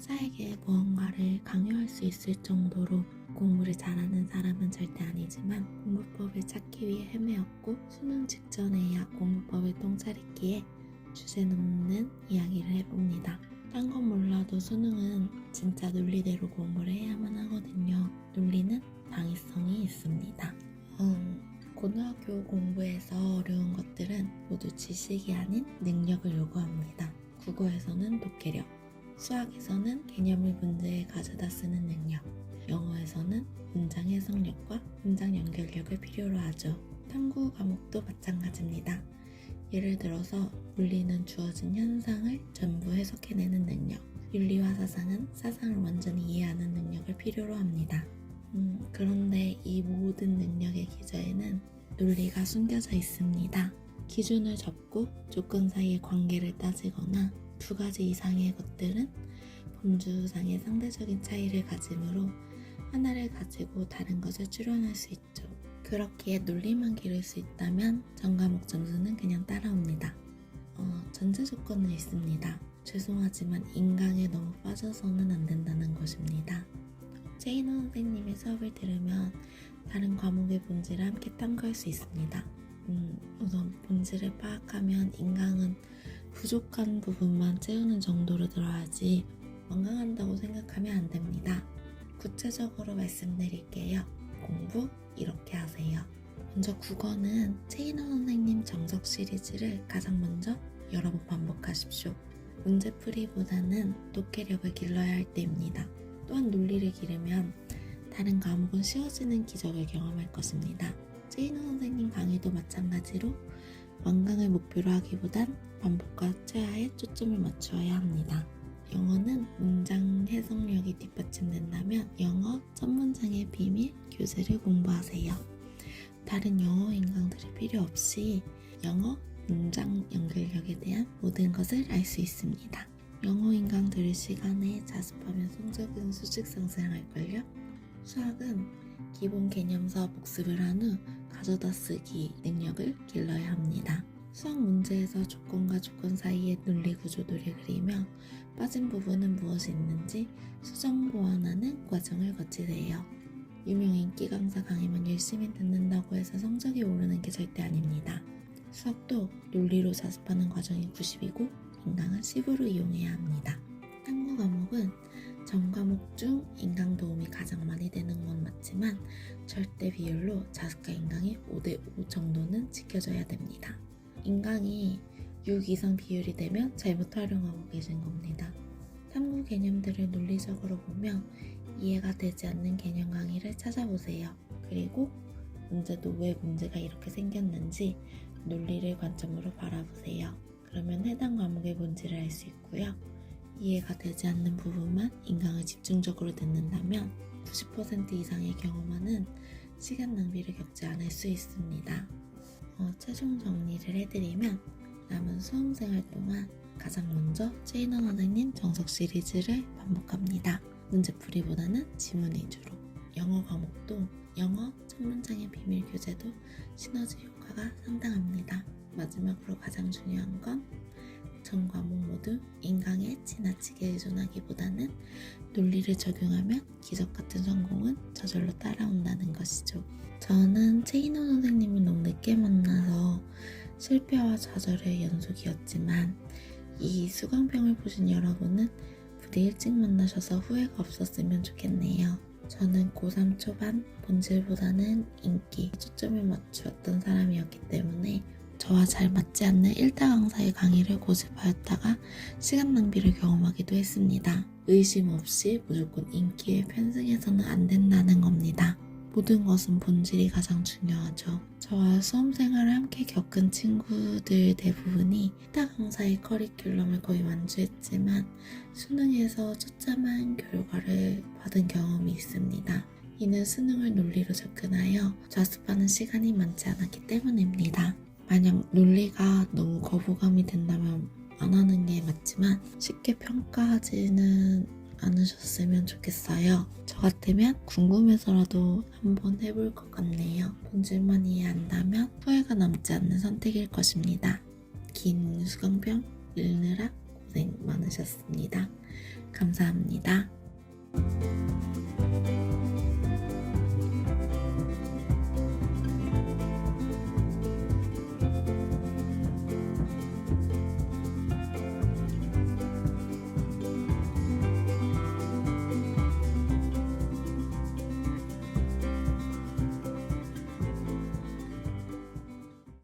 타자에게 무언가를 강요할 수 있을 정도로 공부를 잘하는 사람은 절대 아니지만 공부법을 찾기 위해 헤매었고 수능 직전에야 공부법을 똥차렸기에 주제 넘는 이야기를 해봅니다. 딴 건 몰라도 수능은 진짜 논리대로 공부를 해야만 하거든요. 논리는 당위성이 있습니다. 고등학교 공부에서 어려운 것들은 모두 지식이 아닌 능력을 요구합니다. 국어에서는 독해력, 수학에서는 개념을 문제에 가져다 쓰는 능력, 영어에서는 문장 해석력과 문장 연결력을 필요로 하죠. 탐구 과목도 마찬가지입니다. 예를 들어서 물리는 주어진 현상을 전부 해석해내는 능력, 윤리와 사상은 사상을 완전히 이해하는 능력을 필요로 합니다. 그런데 이 모든 능력의 기저에는 논리가 숨겨져 있습니다. 기준을 잡고 조건 사이의 관계를 따지거나 두 가지 이상의 것들은 범주상의 상대적인 차이를 가지므로 하나를 가지고 다른 것을 추론할 수 있죠. 그렇기에 논리만 기를 수 있다면 전 과목 점수는 그냥 따라옵니다. 전제 조건은 있습니다. 죄송하지만 인강에 너무 빠져서는 안 된다는 것입니다. 제인호 선생님의 수업을 들으면 다른 과목의 본질을 함께 탐구할 수 있습니다. 우선 본질을 파악하면 인강은 부족한 부분만 채우는 정도로 들어야지 완강한다고 생각하면 안 됩니다. 구체적으로 말씀드릴게요. 공부 이렇게 하세요. 먼저 국어는 최인호 선생님 정석 시리즈를 가장 먼저 여러 번 반복하십시오. 문제풀이보다는 독해력을 길러야 할 때입니다. 또한 논리를 기르면 다른 과목은 쉬워지는 기적을 경험할 것입니다. 최인호 선생님 강의도 마찬가지로 완강을 목표로 하기보단 반복과 최하에 초점을 맞추어야 합니다. 영어는 문장 해석력이 뒷받침된다면 영어 첫 문장의 비밀 교재를 공부하세요. 다른 영어 인강들이 필요 없이 영어 문장 연결력에 대한 모든 것을 알 수 있습니다. 영어 인강 들을 시간에 자습하면 성적은 수직 상승할걸요? 수학은 기본 개념서 복습을 한 후 가져다 쓰기 능력을 길러야 합니다. 수학 문제에서 조건과 조건 사이의 논리 구조도를 그리며 빠진 부분은 무엇이 있는지 수정 보완하는 과정을 거치세요. 유명 인기 강사 강의만 열심히 듣는다고 해서 성적이 오르는 게 절대 아닙니다. 수학도 논리로 자습하는 과정이 90이고 인강은 10으로 이용해야 합니다. 탐구 과목은 전 과목 중 인강 도움이 가장 많이 되는 건 맞지만 절대 비율로 자습과 인강이 5대5 정도는 지켜져야 됩니다. 인강이 6 이상 비율이 되면 잘못 활용하고 계신 겁니다. 탐구 개념들을 논리적으로 보며 이해가 되지 않는 개념 강의를 찾아보세요. 그리고 문제도 왜 문제가 이렇게 생겼는지 논리를 관점으로 바라보세요. 그러면 해당 과목의 본질을 알 수 있고요. 이해가 되지 않는 부분만 인강을 집중적으로 듣는다면 90% 이상의 경험은 시간 낭비를 겪지 않을 수 있습니다. 최종 정리를 해드리면 남은 수험생활 동안 가장 먼저 최인호 선생님 정석 시리즈를 반복합니다. 문제풀이보다는 지문 위주로. 영어 과목도 영어 첫 문장의 비밀 교재도 시너지 효과가 상당합니다. 마지막으로 가장 중요한 건 전 과목 모두 인강에 지나치게 의존하기보다는 논리를 적용하면 기적같은 성공은 저절로 따라온다는 것이죠. 저는 최인호 선생님을 너무 늦게 만나서 실패와 좌절의 연속이었지만 이 수강평을 보신 여러분은 부디 일찍 만나셔서 후회가 없었으면 좋겠네요. 저는 고3 초반 본질보다는 인기, 초점을 맞추었던 사람이었기 때문에 저와 잘 맞지 않는 1타 강사의 강의를 고집하였다가 시간 낭비를 경험하기도 했습니다. 의심 없이 무조건 인기에 편승해서는 안 된다는 겁니다. 모든 것은 본질이 가장 중요하죠. 저와 수험생활을 함께 겪은 친구들 대부분이 1타 강사의 커리큘럼을 거의 완주했지만 수능에서 처참한 결과를 받은 경험이 있습니다. 이는 수능을 논리로 접근하여 자습하는 시간이 많지 않았기 때문입니다. 만약 논리가 너무 거부감이 된다면 안 하는 게 맞지만 쉽게 평가하지는 않으셨으면 좋겠어요. 저 같으면 궁금해서라도 한번 해볼 것 같네요. 본질만 이해한다면 후회가 남지 않는 선택일 것입니다. 긴 수강평 읽느라 고생 많으셨습니다. 많으셨습니다. 감사합니다.